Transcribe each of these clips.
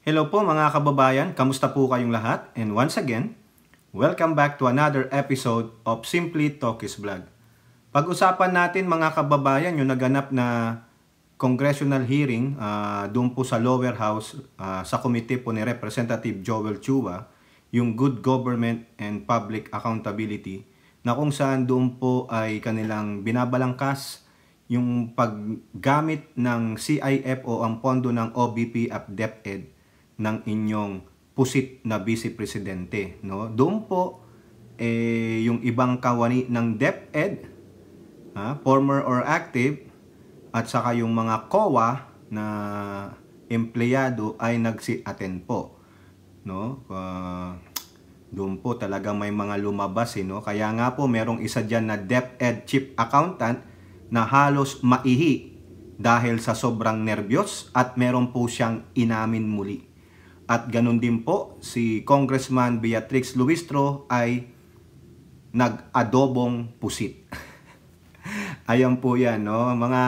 Hello po mga kababayan, kamusta po kayong lahat? And once again, welcome back to another episode of Simply Talkies Vlog. Pag-usapan natin mga kababayan yung naganap na congressional hearing doon po sa lower house sa committee po ni Representative Joel Chua, yung Good Government and Public Accountability, na kung saan doon po ay kanilang binabalangkas yung paggamit ng CIF o ang pondo ng OBP at DepEd ng inyong pusit na Vice Presidente, no? Doon po yung ibang kawani ng DepEd, former or active, at saka yung mga COA na empleyado ay nagsi-attend po, no? Doon po talagang may mga lumabas, no? Kaya nga po merong isa diyan na DepEd Chief Accountant na halos maihi dahil sa sobrang nervyos at meron po siyang inamin muli. At ganun din po, si Congressman Beatrix Luistro ay nag-adobong pusit. Ayan po yan, no? Mga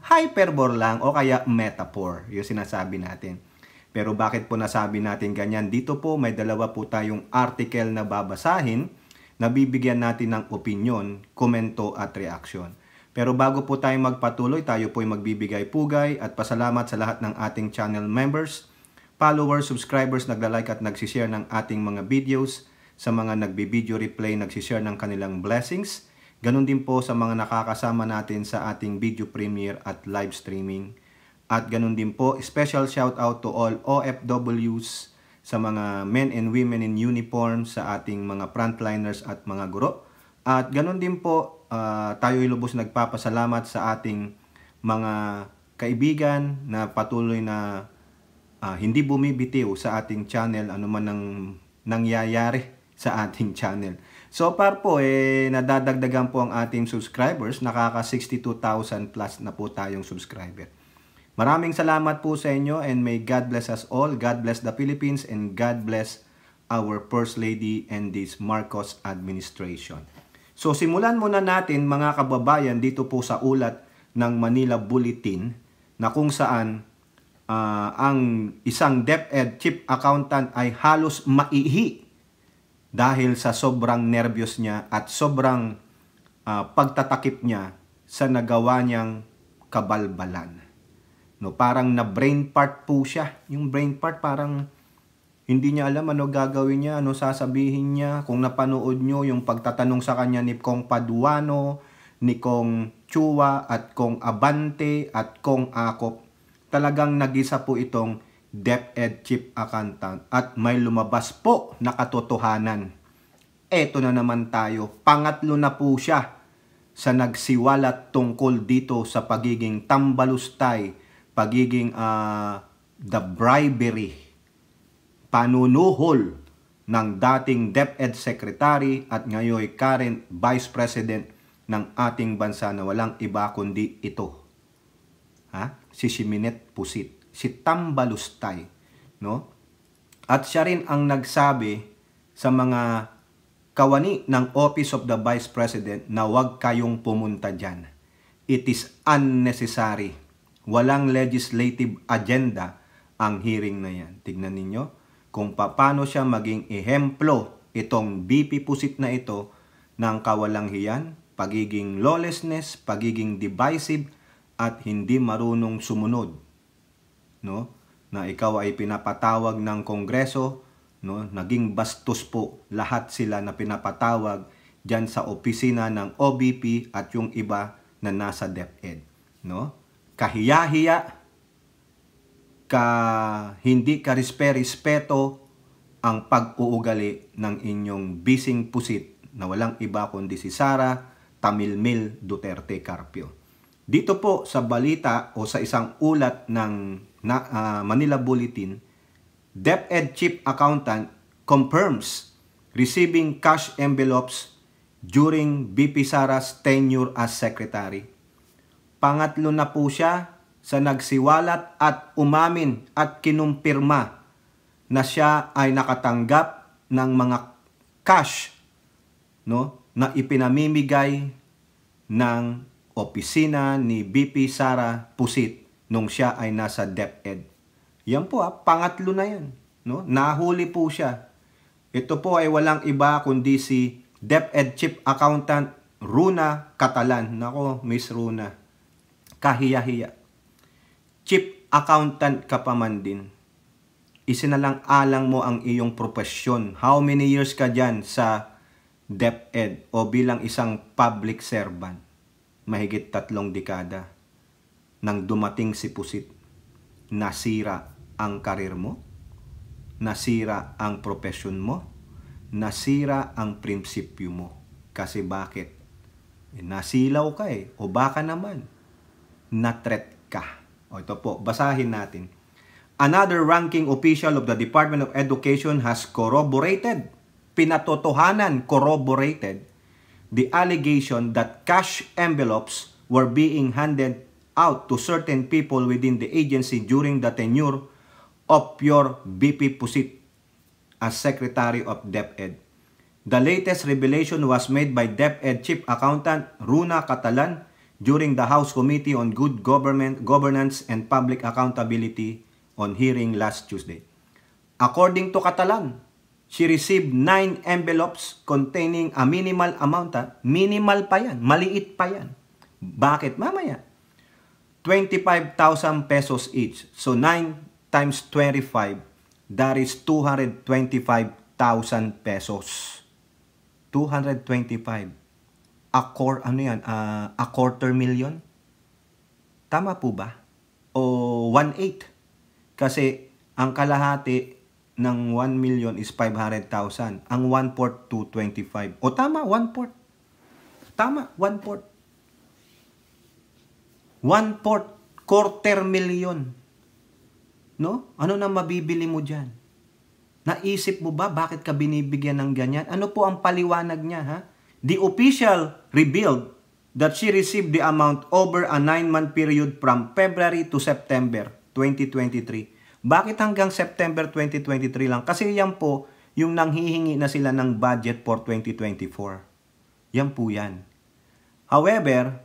hyperbole lang o kaya metaphor, yung sinasabi natin. Pero bakit po nasabi natin ganyan? Dito po may dalawa po tayong article na babasahin na bibigyan natin ng opinion, komento at reaksyon. Pero bago po tayo magpatuloy, tayo po ay magbibigay pugay at pasalamat sa lahat ng ating channel members, followers, subscribers, nagla-like at nagsishare ng ating mga videos, sa mga nagbi-video replay, nagsishare ng kanilang blessings. Ganun din po sa mga nakakasama natin sa ating video premiere at live streaming. At ganun din po, special shout out to all OFWs, sa mga men and women in uniform, sa ating mga frontliners at mga guro. At ganun din po, tayo'y lubos nagpapasalamat sa ating mga kaibigan na patuloy na hindi bumibitiw sa ating channel, anuman ang nangyayari sa ating channel. So far po, nadadagdagan po ang ating subscribers, nakaka 62,000 plus na po tayong subscriber. Maraming salamat po sa inyo and may God bless us all, God bless the Philippines, and God bless our First Lady and this Marcos administration. So simulan muna natin mga kababayan dito po sa ulat ng Manila Bulletin na kung saan ang isang DepEd Chief Accountant ay halos maihi dahil sa sobrang nervyos niya at sobrang pagtatakip niya sa nagawa niyang kabalbalan. No, parang na brain part po siya. Yung brain part parang hindi niya alam ano gagawin niya, ano sasabihin niya. Kung napanood nyo yung pagtatanong sa kanya ni Kong Paduano, ni Kong Chua at Kong Abante at Kong Akop, talagang nag-isa po itong DepEd Chief Accountant at may lumabas po na katotohanan. Eto na naman tayo. Pangatlo na po siya sa nagsiwalat tungkol dito sa pagiging tambalustay, pagiging the bribery, panunuhol ng dating DepEd Secretary at ngayon current Vice President ng ating bansa na walang iba kundi ito. Si Siminette Pusit, si Tambalustay, no? At siya rin ang nagsabi sa mga kawani ng Office of the Vice President na huwag kayong pumunta dyan. It is unnecessary. Walang legislative agenda ang hearing na yan. Tignan ninyo kung paano siya maging ehemplo itong BP Pusit na ito ng kawalang-hiyan, pagiging lawlessness, pagiging divisive, at hindi marunong sumunod, no? Na ikaw ay pinapatawag ng Kongreso, no? Naging bastos po lahat sila na pinapatawag diyan sa opisina ng OBP at yung iba na nasa DepEd, no? Kahiya-hiya, hindi ka respeto ang pag-uugali ng inyong bising pusit na walang iba kundi si Sara Tamilmil Duterte Carpio. Dito po sa balita o sa isang ulat ng Manila Bulletin, DepEd Chief Accountant confirms receiving cash envelopes during BP Sara's tenure as Secretary. Pangatlo na po siya sa nagsiwalat at umamin at kinumpirma na siya ay nakatanggap ng mga cash, no, na ipinamimigay ng opisina ni BP Sara Pusit nung siya ay nasa DepEd. Yan po pangatlo na yan. No? Nahuli po siya. Ito po ay walang iba kundi si DepEd Chief Accountant Runa Catalan. Nako, Miss Runa. Kahiya-hiya. Chief Accountant ka pa man din. Isinalang-alang mo ang iyong profesyon. How many years ka dyan sa DepEd o bilang isang public servant? Mahigit 3 dekada. Nang dumating si Pusit, nasira ang karir mo, nasira ang profesyon mo, nasira ang prinsipyo mo. Kasi bakit? Nasilaw ka o baka naman, na-threat ka. O ito po, basahin natin. Another ranking official of the Department of Education has corroborated, corroborated, the allegation that cash envelopes were being handed out to certain people within the agency during the tenure of your VP Pusit as Secretary of DepEd. The latest revelation was made by DepEd Chief Accountant Runa Catalan during the House Committee on Good Governance and Public Accountability on hearing last Tuesday. According to Catalan, she received 9 envelopes containing a minimal amount. Minimal pa yan, maliit pa yan. Bakit? Mamaya. 25,000 pesos each. So 9 times 25, that is 225,000 pesos. 225. A quarter million? Tama po ba? O 1/8? Kasi ang kalahati ng 1 million is 500,000. Ang 1/4, 225. O tama, 1/4. Tama, 1/4. 1/4, quarter million. No? Ano na mabibili mo dyan? Naisip mo ba bakit ka binibigyan ng ganyan? Ano po ang paliwanag niya, ha? The official revealed that she received the amount over a 9-month period from February to September 2023. Bakit hanggang September 2023 lang? Kasi yan po yung nanghihingi na sila ng budget for 2024. Yan po yan. However,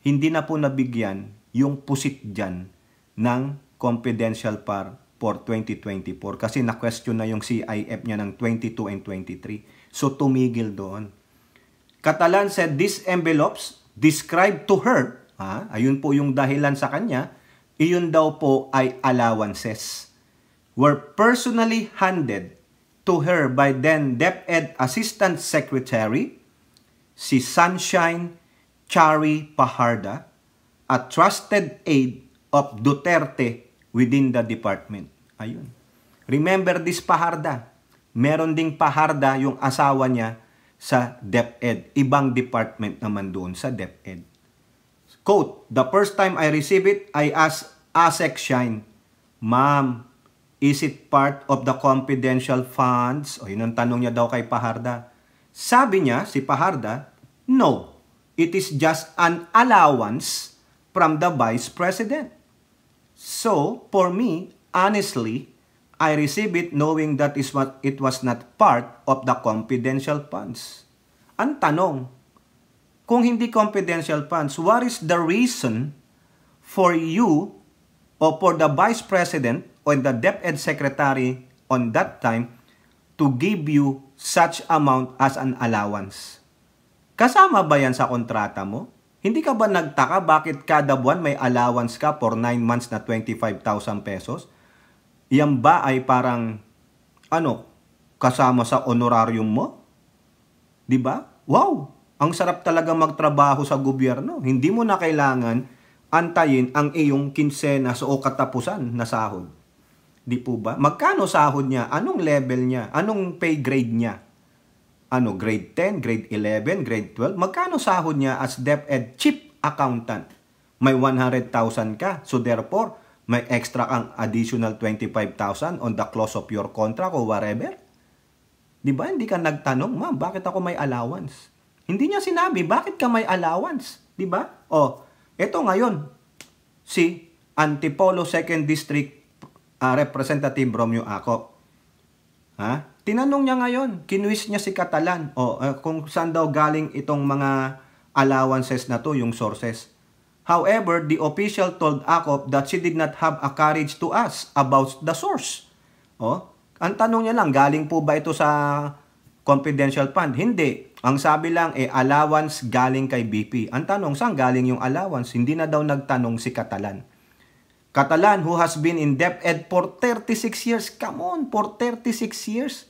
hindi na po nabigyan yung Pusit dyan ng confidential for 2024 kasi na-question na yung CIF niya ng 22 and 23. So, tumigil doon. Catalan said these envelopes described to her, ayun po yung dahilan sa kanya, iyon daw po ay allowances, were personally handed to her by then DepEd Assistant Secretary, si Sunshine Chari Paharda, a trusted aide of Duterte within the department. Ayun. Remember this Paharda. Meron ding Paharda yung asawa niya sa DepEd. Ibang department naman doon sa DepEd. Quote, the first time I received it, I asked ASEC Shine, Ma'am, is it part of the confidential funds? O yun ang tanong niya daw kay Paharda. Sabi niya, si Paharda, no. It is just an allowance from the Vice President. So, for me, honestly, I received it knowing that it was not part of the confidential funds. Ang tanong, kung hindi confidential funds, what is the reason for you or for the Vice President or the DepEd Secretary on that time to give you such amount as an allowance? Kasama ba yan sa kontrata mo? Hindi ka ba nagtaka bakit kada buwan may allowance ka for 9 months na 25,000 pesos? Yan ba ay parang, kasama sa honorarium mo? Diba? Wow! Ang sarap talaga magtrabaho sa gobyerno. Hindi mo na kailangan antayin ang iyong kinsenas o katapusan na sahod. Di po ba? Magkano sahod niya? Anong level niya? Anong pay grade niya? Grade 10, grade 11, grade 12? Magkano sahod niya as DepEd Chief Accountant? May 100,000 ka. So therefore, may extra kang additional 25,000 on the close of your contract or whatever. Di ba? Hindi ka nagtanong, ma'am, bakit ako may allowance? Hindi niya sinabi, bakit ka may allowance? Di ba? Ito ngayon, si Antipolo 2nd District Representative Romeo Acop. Tinanong niya ngayon, kinwis niya si Catalan, kung saan daw galing itong mga allowances na to, yung sources. However, the official told Akop that she did not have a courage to ask about the source. Oh, ang tanong niya lang, galing po ba ito sa confidential fund? Hindi. Ang sabi lang, allowance galing kay BP. Ang tanong, saan galing yung allowance? Hindi na daw nagtanong si Catalan. Catalan, who has been in DepEd for 36 years. Come on, for 36 years.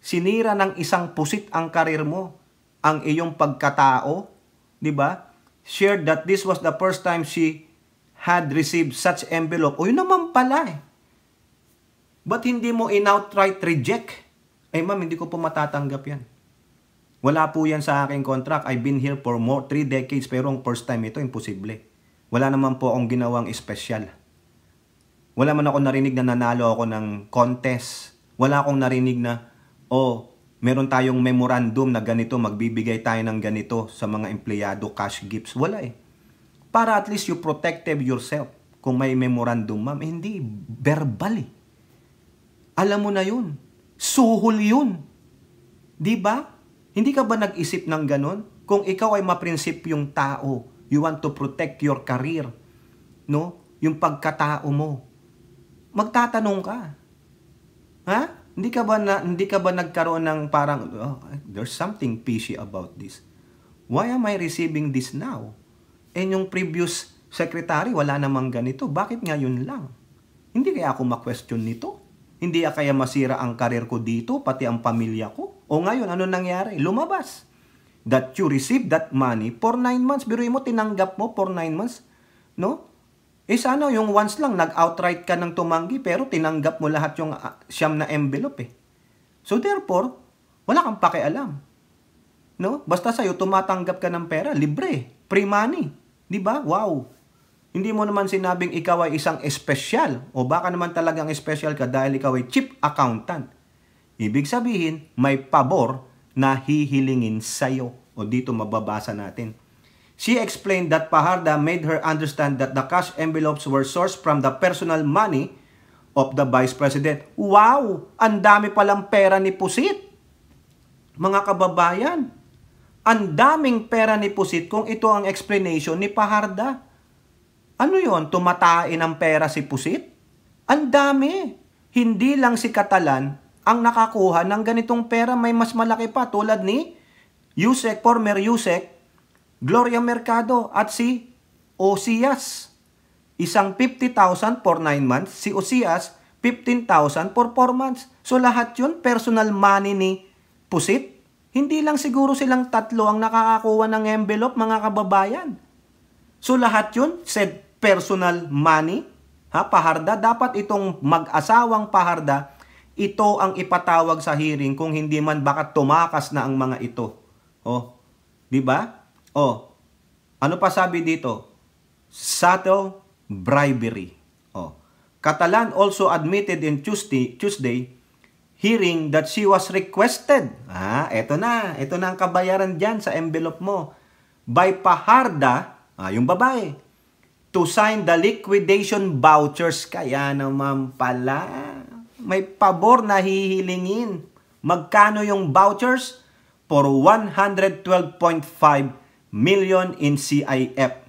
Sinira ng isang pusit ang karir mo, ang iyong pagkatao, di ba? Shared that this was the first time she had received such envelope. O yun naman pala eh. Ba't hindi mo in-outright reject? Ma'am, hindi ko po matatanggap yan. Wala po yan sa aking contract. I've been here for 3 decades, pero ang first time ito, imposible. Wala naman po akong ginawang espesyal. Wala man ako narinig na nanalo ako ng contest. Wala akong narinig na, meron tayong memorandum na ganito, magbibigay tayo ng ganito sa mga empleyado, cash gifts. Wala eh. Para at least you protected yourself. Kung may memorandum, ma'am, hindi. Verbal eh. Alam mo na yun. Suhol yun. Di ba? Hindi ka ba nag-isip ng ganon? Kung ikaw ay maprinsipyong tao, you want to protect your career, no? Yung pagkatao mo. Magtatanong ka. Ha? Hindi ka ba nagkaroon ng parang, there's something fishy about this. Why am I receiving this now? Yung previous secretary, wala namang ganito. Bakit ngayon lang? Hindi kaya ako ma-question nito? Hindi kaya masira ang karir ko dito, pati ang pamilya ko? O ngayon, ano nangyari? Lumabas. That you received that money for 9 months. Biruin mo, tinanggap mo for 9 months. No? Sana yung once lang, nag-outright ka ng tumanggi, pero tinanggap mo lahat yung siyam na envelope eh. So therefore, wala kang pakialam. No? Basta sa'yo, tumatanggap ka ng pera, libre, free money. Diba? Wow! Hindi mo naman sinabing ikaw ay isang espesyal, o baka naman talagang espesyal ka dahil ikaw ay chief accountant. Ibig sabihin, may pabor na hihilingin sa'yo. O dito mababasa natin. She explained that Paharda made her understand that the cash envelopes were sourced from the personal money of the Vice President. Wow! Ang dami palang pera ni Pusit. Mga kababayan, ang daming pera ni Pusit kung ito ang explanation ni Paharda. Ano yon? Tumatain ng pera si Pusit? Ang dami. Hindi lang si Catalan ang nakakuha ng ganitong pera, may mas malaki pa tulad ni Yusek, former Yusek, Gloria Mercado at si Osias. Isang 50,000 for 9 months, si Osias 15,000 for 4 months. So lahat yun, personal money ni Pusit. Hindi lang siguro silang tatlo ang nakakakuha ng envelope, mga kababayan. So lahat yun, said personal money. Paharda, dapat itong mag-asawang Paharda, ito ang ipatawag sa hearing, kung hindi man baka tumakas na ang mga ito. Di ba? Ano pa sabi dito? Subtle bribery. Catalan also admitted in Tuesday hearing that she was requested. Eto na ang kabayaran dyan sa envelope mo. By Paharda, yung babae, to sign the liquidation vouchers. Kaya naman pala, may pabor na hihilingin. Magkano yung vouchers? For 112.5 million in CIF.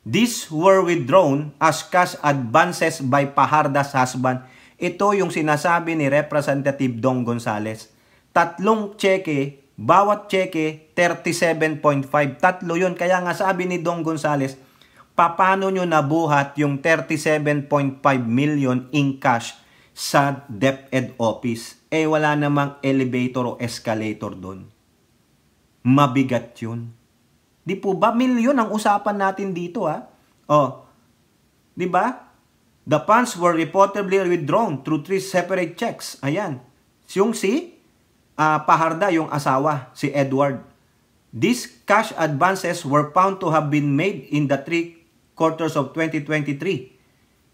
These were withdrawn as cash advances by Paharda's husband. Ito yung sinasabi ni Representative Dong Gonzales. 3 cheque, bawat cheque 37.5. Tatlo yun. Kaya nga sabi ni Dong Gonzales, paano nyo nabuhat yung 37.5 million in cash sa DepEd office? Wala namang elevator o escalator doon. Mabigat yun. Di po ba? Milyon ang usapan natin dito Di ba? The funds were reportedly withdrawn through 3 separate checks. Ayan. Yung si Paharda, yung asawa, si Edward. These cash advances were found to have been made in the 3 quarters of 2023.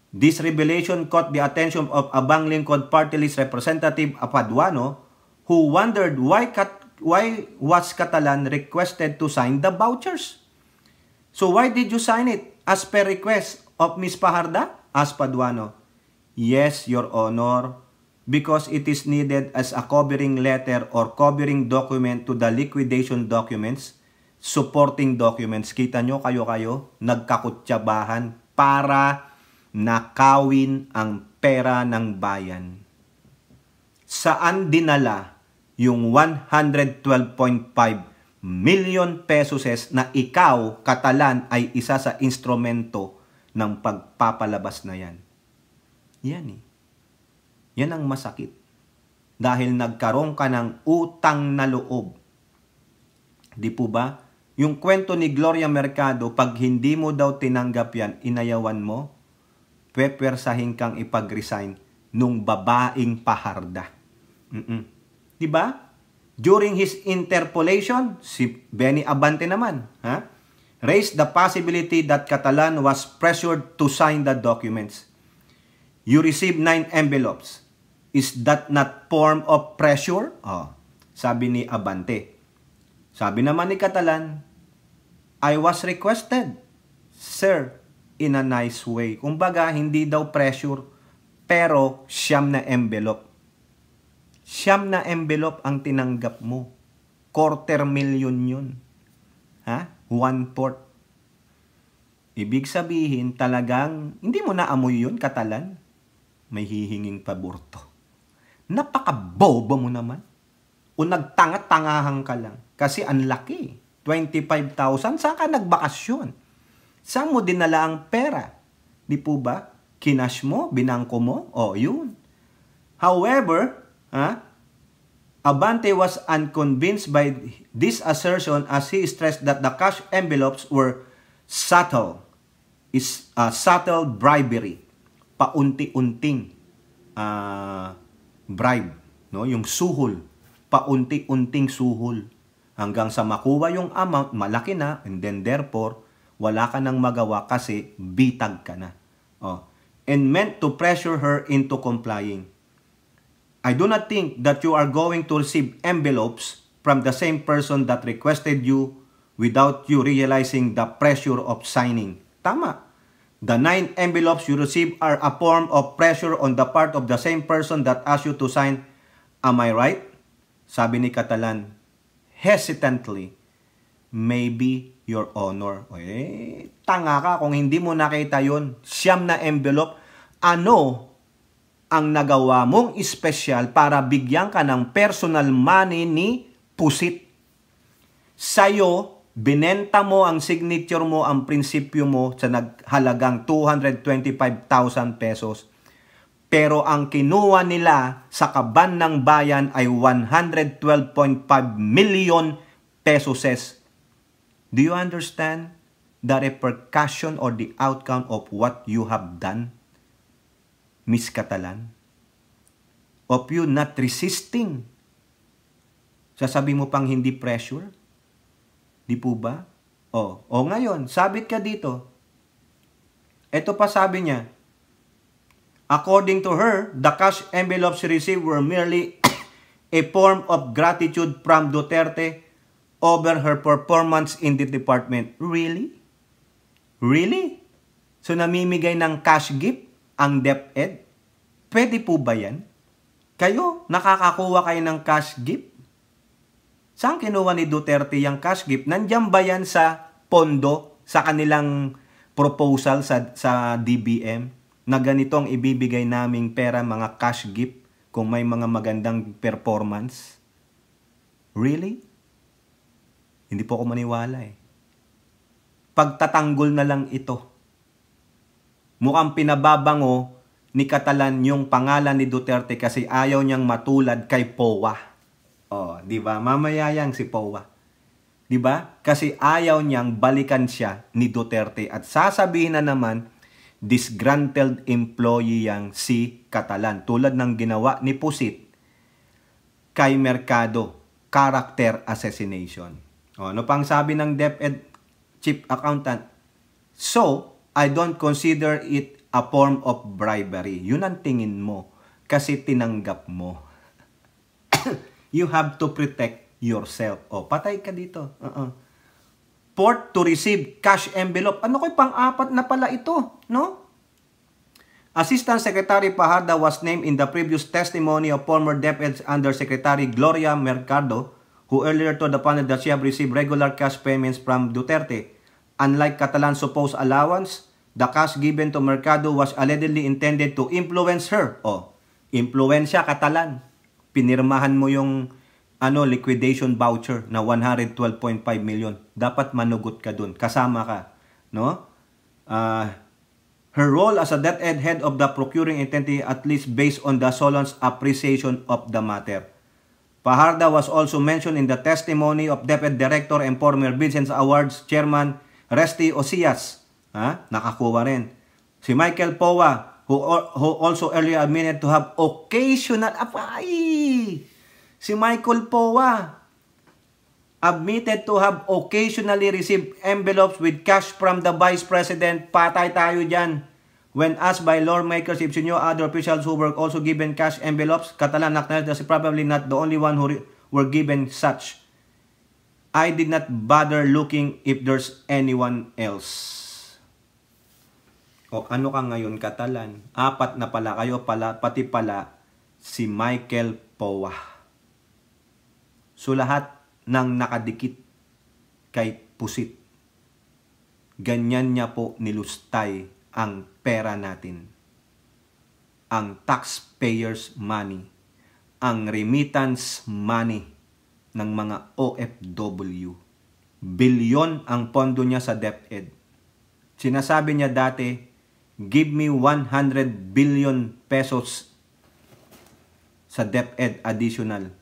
This revelation caught the attention of Abang Lingkod Party List Representative Apaduano, who wondered why was Catalan requested to sign the vouchers? So why did you sign it as per request of Ms. Paharda? Asked Paduano. Yes, Your Honor, because it is needed as a covering letter or covering document to the liquidation documents supporting documents. Kita nyo, kayo, nagkakutsabahan para nakawin ang pera ng bayan. Saan dinala yung 112.5 million pesos na ikaw, Catalan, ay isa sa instrumento ng pagpapalabas na yan? Yan eh. Yan ang masakit. Dahil nagkaroon ka ng utang na loob. Di po ba? Yung kwento ni Gloria Mercado, pag hindi mo daw tinanggap yan, inayawan mo, pwepwersahin kang ipag-resign nung babaeng paharda. Di ba? During his interpolation, si Benny Abante naman, raised the possibility that Catalan was pressured to sign the documents. You received 9 envelopes. Is that not form of pressure? Sabi ni Abante. Sabi naman ni Catalan, I was requested, sir, in a nice way. Kumbaga, hindi daw pressure, pero siyam na envelope. Siyam na envelope ang tinanggap mo. 250,000 yun. 1/4. Ibig sabihin, talagang, hindi mo naamoy yun, Catalan. May hihinging pabor to. Napaka-bobo mo naman. O nagtanga-tangahan ka lang. Kasi ang laki. 25,000. Saan ka nagbakasyon? Saan mo dinala ang pera? Di po ba? Kinash mo? Binangko mo? Yun. However, Abante was unconvinced by this assertion as he stressed that the cash envelopes were subtle bribery. Paunti-unting bribe, no? Yung suhol, paunti-unting suhol hanggang sa makuha yung amount, malaki na, and then therefore wala ka nang magawa kasi bitag ka na. And meant to pressure her into complying. I do not think that you are going to receive envelopes from the same person that requested you without you realizing the pressure of signing. Tama. The 9 envelopes you receive are a form of pressure on the part of the same person that asked you to sign. Am I right? Sabi ni Catalan, hesitantly, maybe, Your Honor. Tanga ka kung hindi mo nakita yun. Siyam na envelope. Ano ang nagawa mong espesyal para bigyan ka ng personal money ni Pusit? Sa'yo, binenta mo ang signature mo, ang prinsipyo mo sa naghalagang 225,000 pesos. Pero ang kinuha nila sa kaban ng bayan ay 112.5 million pesos. Do you understand the repercussion or the outcome of what you have done, Miss Catalan? Of you not resisting. Sasabi mo pang hindi pressure? Di po ba? Ngayon, sabit ka dito. Ito pa sabi niya, according to her, the cash envelopes she received were merely a form of gratitude from Duterte over her performance in the department. Really? Really? So namimigay ng cash gift ang DepEd? Pwede po ba yan? Kayo, nakakakuha kayo ng cash gift? Saan kinuha ni Duterte yung cash gift? Nandiyan ba yan sa pondo, sa kanilang proposal sa DBM, na ganito ang ibibigay naming pera, mga cash gift, kung may mga magandang performance? Really? Hindi po ako maniwala eh. Pagtatanggol na lang ito. Mukhang pinababango ni Catalan yung pangalan ni Duterte kasi ayaw niyang matulad kay POA. Di ba? Mamaya yang si POA. Di ba? Kasi ayaw niyang balikan siya ni Duterte at sasabihin na naman disgruntled employee yang si Catalan. Tulad ng ginawa ni Pusit kay Mercado, character assassination. Ano pang sabi ng DepEd Chief Accountant? So, I don't consider it a form of bribery. Yun ang tingin mo kasi tinanggap mo. You have to protect yourself. Patay ka dito. Port to receive cash envelope. Ano ko'y pang-apat na pala ito, no? Assistant Secretary Paharda was named in the previous testimony of former DepEd Undersecretary Gloria Mercado, who earlier told the panel that she have received regular cash payments from Duterte. Unlike Catalan's supposed allowance, the cash given to Mercado was allegedly intended to influence her. Impluensya Catalan. Pinirmahan mo yung liquidation voucher na 112.5 million. Dapat manugot ka dun. Kasama ka. No? Her role as a DepEd head of the procuring entity, at least based on the Solon's appreciation of the matter. Fajardo was also mentioned in the testimony of DepEd Director and former Vincent Awards Chairman Resty Osias. Nakakuha rin. Si Michael Powa, who also earlier admitted to have occasional... Si Michael Powa admitted to have occasionally received envelopes with cash from the Vice President. Patay tayo dyan. When asked by lawmakers if she knew other officials who were also given cash envelopes, Catalan acknowledged that she probably not the only one who were given such. I did not bother looking if there's anyone else. Ano ka ngayon, Catalan? 4 na pala kayo, pati pala si Michael Powa. So lahat ng nakadikit kay Pusit, ganyan niya po nilustay ang pera natin. Ang taxpayers money, ang remittance money ng mga OFW. Bilyon ang pondo niya sa DepEd. Sinasabi niya dati, give me 100 billion pesos sa DepEd additional.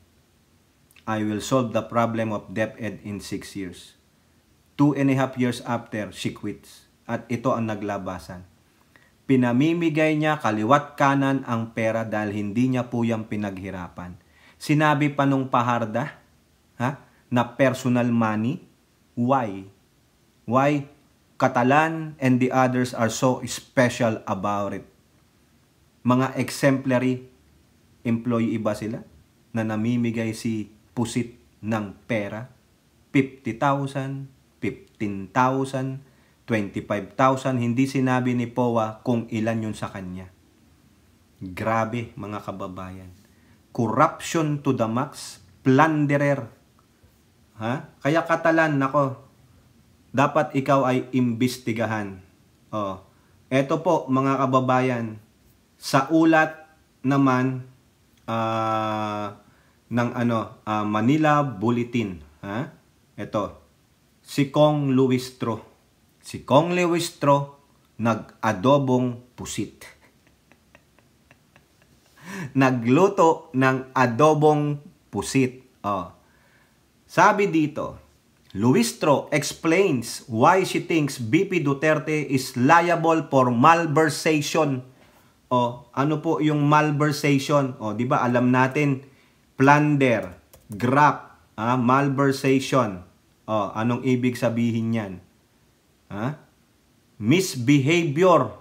I will solve the problem of DepEd in 6 years. 2.5 years after, she quits. At ito ang naglabasan. Pinamimigay niya kaliwat kanan ang pera dahil hindi niya po yung pinaghirapan. Sinabi pa nung Fajardo, na personal money. Why? Why Catalan and the others are so special about it? Mga exemplary employee ba sila na namimigay si Pusit ng pera? 50,000, 15,000, 25,000. Hindi sinabi ni Powa kung ilan yun sa kanya. Grabe mga kababayan. Corruption to the max. Plunderer. Kaya Catalan, nako, dapat ikaw ay imbestigahan. Eto po mga kababayan, sa ulat naman ng Manila Bulletin. Ito, si Kong Luistro. Si Kong Luistro nag-adobong pusit. Nagluto ng adobong pusit. Sabi dito, Luistro explains why she thinks BP Duterte is liable for malversation. Ano po yung malversation? Di ba alam natin, plunder, graft, malversation. Anong ibig sabihin yan? Misbehavior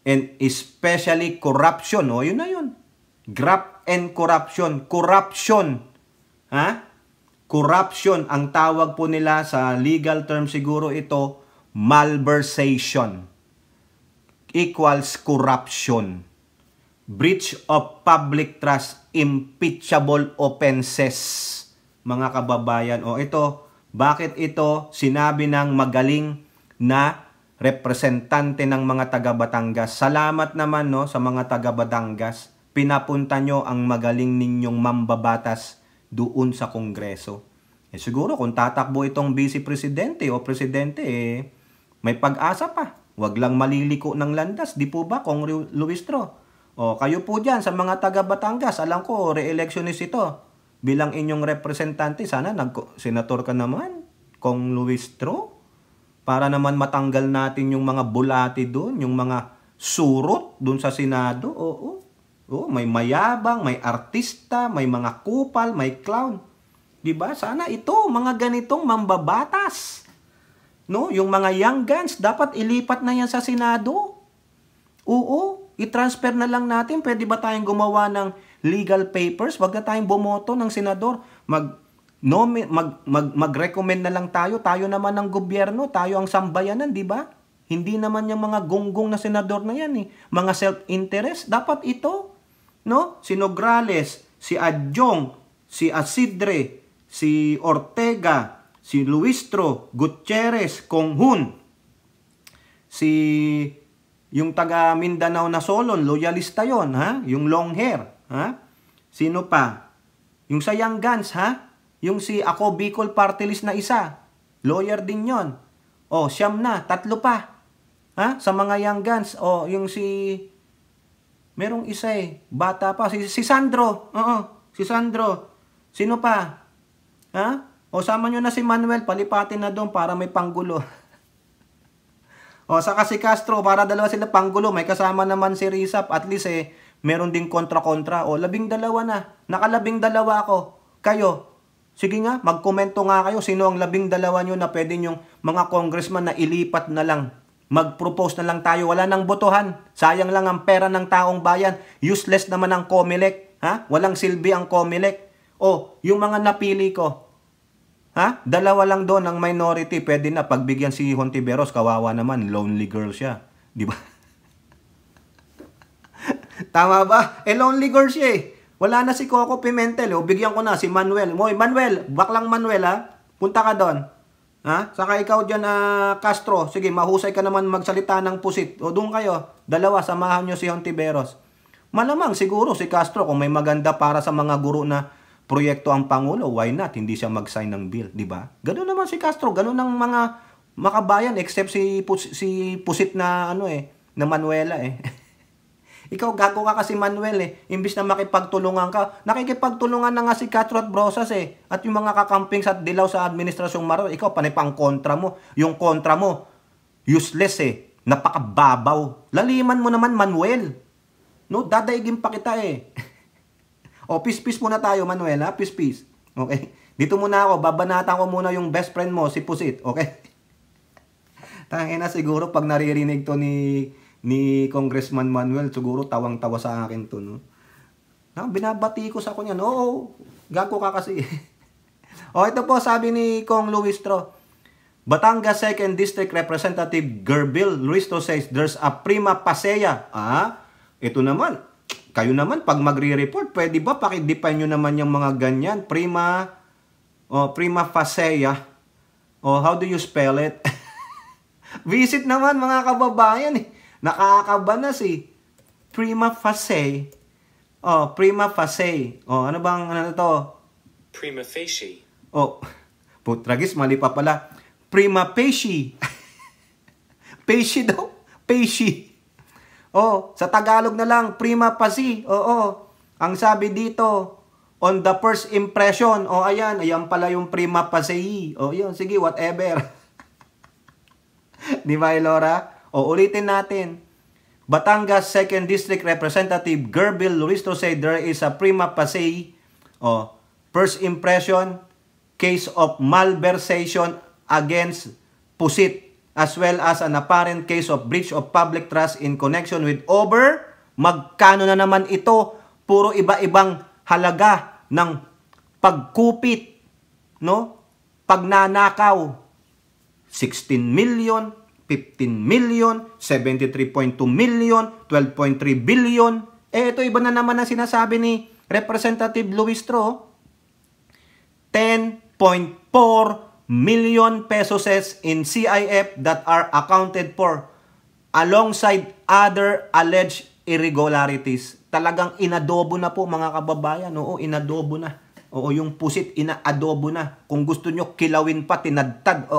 and especially corruption. Yun na yun. Graft and corruption. Corruption. Corruption. Ang tawag po nila sa legal term siguro ito, malversation. Equals corruption. Breach of public trust. Impeachable offenses. Mga kababayan. Ito, bakit ito sinabi ng magaling na representante ng mga taga Batangas? Salamat naman sa mga taga Batangas. Pinapunta nyo ang magaling ninyong mambabatas doon sa Kongreso. Siguro kung tatakbo itong vice presidente o presidente, may pag-asa pa. Huwag lang maliliko ng landas. Di po ba, Kong Luistro? Kayo po dyan sa mga taga Batangas, alam ko, re-electionist ito. Bilang inyong representante, sana senator ka naman, Kong Luistro. Para naman matanggal natin yung mga bulati doon, yung mga surot doon sa Senado. May mayabang, may artista, may mga kupal, may clown. Diba? Sana ito, mga ganitong mambabatas. Yung mga young guns, dapat ilipat na yan sa Senado. I-transfer na lang natin. Pwede ba tayong gumawa ng legal papers? Wag na tayong bumoto ng senador. Mag-recommend na lang tayo. Tayo naman ng gobyerno. Tayo ang sambayanan, di ba? Hindi naman yung mga gonggong na senador na yan. Mga self-interest. Dapat ito. Si Nograles, si Adjong, si Asidre, si Ortega, si Luistro, Gutierrez, Kong Hun, si yung taga Mindanao na Solon, loyalista yon, ha? Yung long hair, ha? Sino pa? Yung sa Young Guns, ha? Yung si Ako Bicol Party List na isa, lawyer din yon. O, siyam na, tatlo pa. Ha? Sa mga Young Guns, o yung si merong isa bata pa, si Sandro. Oo, si Sandro. Sino pa? Ha? O sama nyo na si Manuel, palipatin na doon para may panggulo. O saka si Castro, para dalawa sila panggulo, may kasama naman si Rizap, at least meron ding kontra-kontra. O 12 na, naka-12 ako. Kayo, sige nga, magkomento nga kayo, sino ang 12 nyo na pwede nyong mga congressman na ilipat na lang. Mag-propose na lang tayo, wala nang botohan. Sayang lang ang pera ng taong bayan. Useless naman ang COMELEC. Ha? Walang silbi ang COMELEC. O, yung mga napili ko, ha? Dalawa lang doon ang minority, pwede na pagbigyan si Hontiveros, kawawa naman, lonely girl siya. Di ba? Tama ba? Lonely girl siya Wala na si Coco Pimentel. O, bigyan ko na si Manuel. Moy, Manuel, baklang Manuel ha. Punta ka doon. Ha? Saka ikaw dyan, Castro. Sige, mahusay ka naman magsalita ng pusit. O, doon kayo. Dalawa, samahan nyo si Hontiveros. Malamang siguro si Castro, kung may maganda para sa mga guro na proyekto ang Pangulo, why not? Hindi siya mag-sign ng bill, di ba? Ganun naman si Castro, ganun ang mga makabayan, except si Pusit na, na Manuela Ikaw, gago ka kasi Manuel Imbis na makipagtulungan ka, nakikipagtulungan na nga si Castro at Brosas At yung mga kakamping sa dilaw sa Administrasyong Marcos, ikaw, panipang kontra mo. Yung kontra mo, useless napakababaw. Laliman mo naman, Manuel. No, dadaigin pa kita O, peace muna tayo, Manuel, ha? Peace. Okay? Dito muna ako, babanatan ko muna yung best friend mo, si Pusit. Okay? Tangina na siguro pag naririnig to ni Congressman Manuel, siguro tawang-tawa sa akin to, no? Binabati ko sa kanya, no, gago ka kasi. O, ito po, sabi ni Kong Luistro, Batangas 2nd District Representative Gerbil Luistro says there's a prima facie. Ito naman, kayo naman, pag magre-report, pwede ba pakidefine nyo naman yung mga ganyan? Prima facie. How do you spell it? Visit naman, mga kababayan Nakakabanas Prima facie. Prima facie. Ano bang, ano to? Prima facie. Putragis, mali pa pala. Prima facie. Facie daw? Facie. Sa Tagalog na lang, prima facie. Ang sabi dito, on the first impression. Ayan pala yung prima facie. Yun, sige, whatever. Di ba, Elora? Ulitin natin. Batangas 2nd District Representative Gerbil Luistro said there is a prima facie, first impression, case of malversation against Pusit, as well as an apparent case of breach of public trust in connection with magkano na naman ito? Puro iba-ibang halaga ng pagkupit, no? Pagnanakaw. 16 million, 15 million, 73.2 million, 12.3 billion. Ito iba na naman ang sinasabi ni Representative Luistro. 10.4 million pesos in CIF that are accounted for alongside other alleged irregularities. Talagang inadobo na po, mga kababayan. Inadobo na. Yung Pusit, inaadobo na. Kung gusto nyo kilawin pa, tinadtad.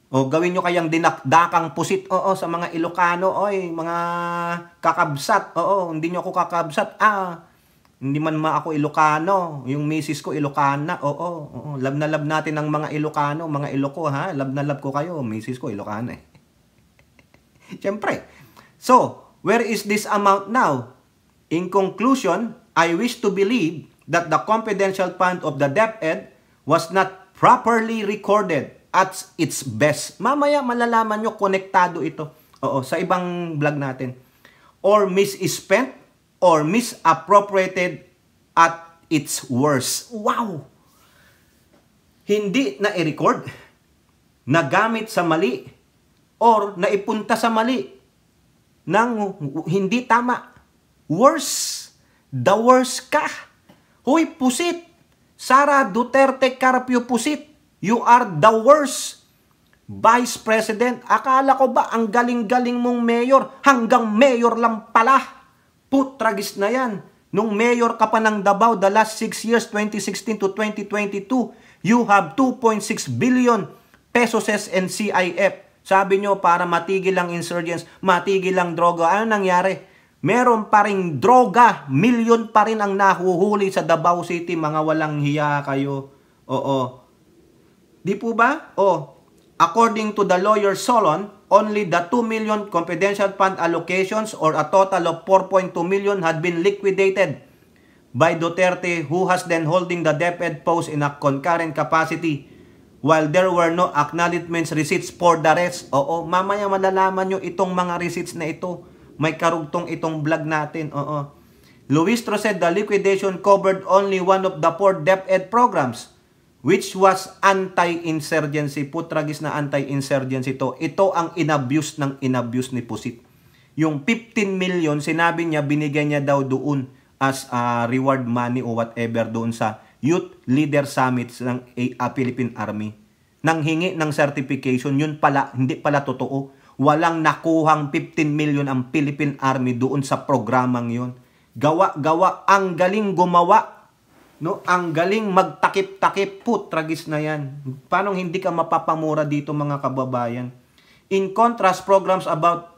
Gawin nyo kayang dinakdakang Pusit, sa mga Ilocano, mga kakabsat, hindi nyo ako kakabsat, hindi man ako Ilocano, yung misis ko Ilocana, love na love natin ang mga Ilocano, mga Iloco, ha, love na love ko kayo, misis ko Ilocana, Siyempre. So, where is this amount now? In conclusion, I wish to believe that the confidential fund of the DepEd was not properly recorded at its best. Mamaya malalaman nyo, konektado ito. Sa ibang vlog natin. Or misspent or misappropriated at its worst. Wow! Hindi na i-record, nagamit sa mali, or naipunta sa mali ng hindi tama. Worse. The worst ka. Hoy, Pusit! Sara Duterte Carpio Pusit, you are the worst Vice President. Akala ko ba ang galing-galing mong mayor? Hanggang mayor lang pala. Putragis na yan. Nung mayor ka pa ng Davao the last 6 years, 2016 to 2022, you have 2.6 billion pesos and CIF. Sabi nyo, para matigil lang insurgents, matigil lang droga. Ano nangyari? Meron pa ring droga. Milyon pa rin ang nahuhuli sa Davao City. Mga walang hiya kayo. Oo. Di po ba? According to the lawyer Solon, only the 2 million confidential fund allocations or a total of 4.2 million had been liquidated by Duterte, who has then holding the DepEd post in a concurrent capacity, while there were no acknowledgements receipts for the rest. Oo, mamaya malalaman nyo itong mga receipts na ito. May karugtong itong vlog natin. Oo. Luistro said the liquidation covered only one of the 4 DepEd programs, which was anti-insurgency. Putragis na anti-insurgency ito. Ito ang inabuse ni Pusit. Yung 15 million, sinabi niya, binigay niya daw doon as reward money o whatever doon sa Youth Leader Summit ng Philippine Army. Nang hingi ng certification, yun pala, hindi pala totoo. Walang nakuhang 15 million ang Philippine Army doon sa programang yun. Gawa, ang galing gumawa. No, ang galing magtakip-takip. Tragis na yan. Paano hindi ka mapapamura dito mga kababayan? In contrast, programs about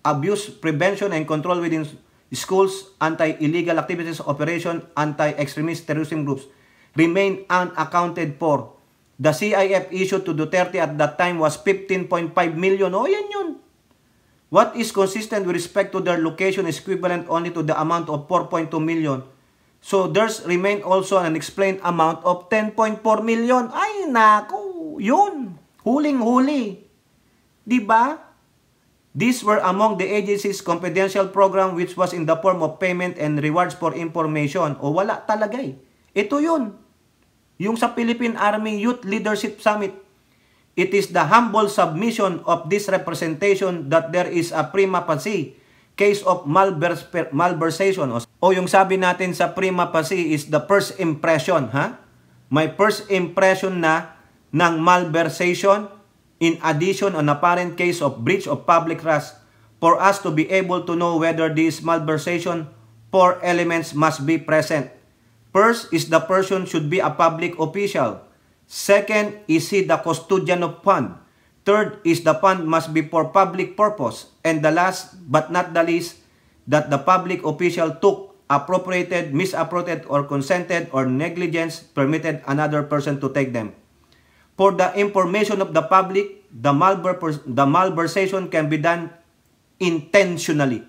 abuse prevention and control within schools, anti-illegal activities, operation, anti-extremist terrorism groups remain unaccounted for. The CIF issued to Duterte at that time was 15.5 million. Yan yun. What is consistent with respect to their location is equivalent only to the amount of 4.2 million. So there's remain also an unexplained amount of 10.4 million. Ay, naku, yun. Huling-huli. Diba? These were among the agency's confidential program which was in the form of payment and rewards for information. Wala talaga eh. Ito yun. Yung sa Philippine Army Youth Leadership Summit. It is the humble submission of this representation that there is a prima facie case of malversation. O yung sabi natin sa prima facie is the first impression. May first impression na ng malversation in addition on apparent case of breach of public trust. For us to be able to know whether this malversation, 4 elements must be present. First is the person should be a public official. Second is he the custodian of fund. Third is the fund must be for public purpose. And the last but not the least, that the public official took, appropriated, misappropriated, or consented, or negligence permitted another person to take them. For the information of the public, the malversation can be done intentionally.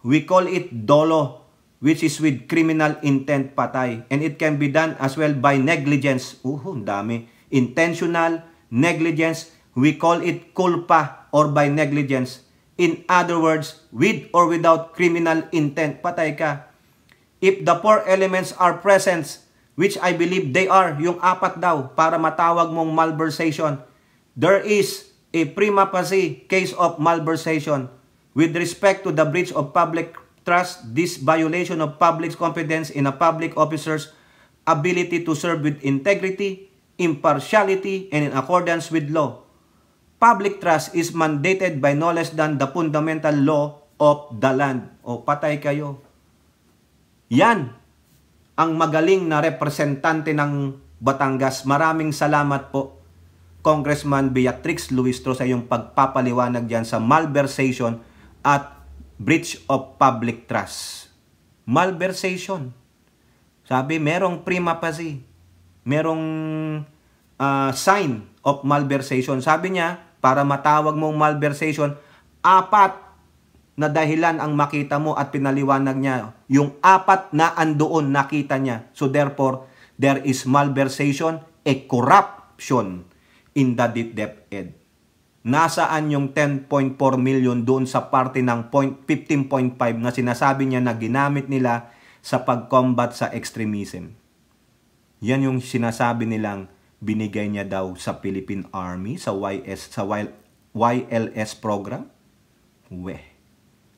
We call it dolo, which is with criminal intent, patay. And it can be done as well by negligence. Dami. Intentional, negligence, we call it culpa or by negligence. In other words, with or without criminal intent, patay ka. If the 4 elements are present, which I believe they are, yung 4 daw, para matawag mong malversation, there is a prima facie case of malversation. With respect to the breach of public trust, this violation of public confidence in a public officer's ability to serve with integrity, impartiality, and in accordance with law. Public trust is mandated by no less than the fundamental law of the land. Patay kayo. Yan ang magaling na representante ng Batangas. Maraming salamat po, Congressman Beatrix Luistro, sa iyong pagpapaliwanag dyan sa malversation at breach of public trust. Malversation. Sabi, merong prima facie. Merong sign of malversation. Sabi niya, para matawag mong malversation, 4 na dahilan ang makita mo at pinaliwanag niya. Yung 4 na andoon nakita niya. So therefore, there is malversation, a corruption in the DepEd. Nasaan yung 10.4 million doon sa parte ng 15.5 na sinasabi niya na ginamit nila sa pag-combat sa extremism? Yan yung sinasabi nilang binigay niya daw sa Philippine Army, sa YLS program.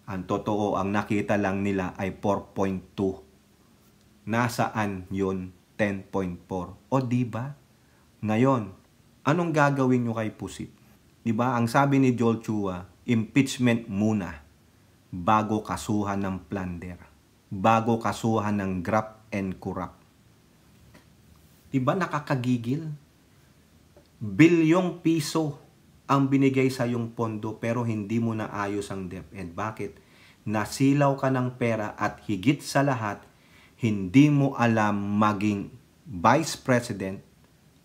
Ang totoo, ang nakita lang nila ay 4.2. Nasaan yun? 10.4. O di ba? Ngayon, anong gagawin nyo kay Pusit? Di ba? Ang sabi ni Joel Chua, impeachment muna bago kasuhan ng plunder, bago kasuhan ng graft and corrupt. Di ba nakakagigil? Bilyong piso ang binigay sa yung pondo pero hindi mo na ayos ang DepEd. Bakit? Nasilaw ka ng pera at higit sa lahat, hindi mo alam maging Vice President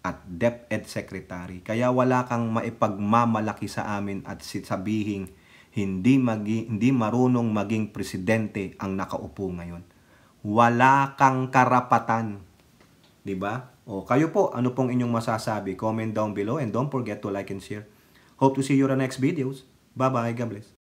at DepEd Secretary. Kaya wala kang maipagmamalaki sa amin at sabihin hindi marunong maging presidente ang nakaupo ngayon. Wala kang karapatan. 'Di ba? O kayo po, ano pong inyong masasabi? Comment down below and don't forget to like and share. Hope to see you on the next videos. Bye-bye. God bless.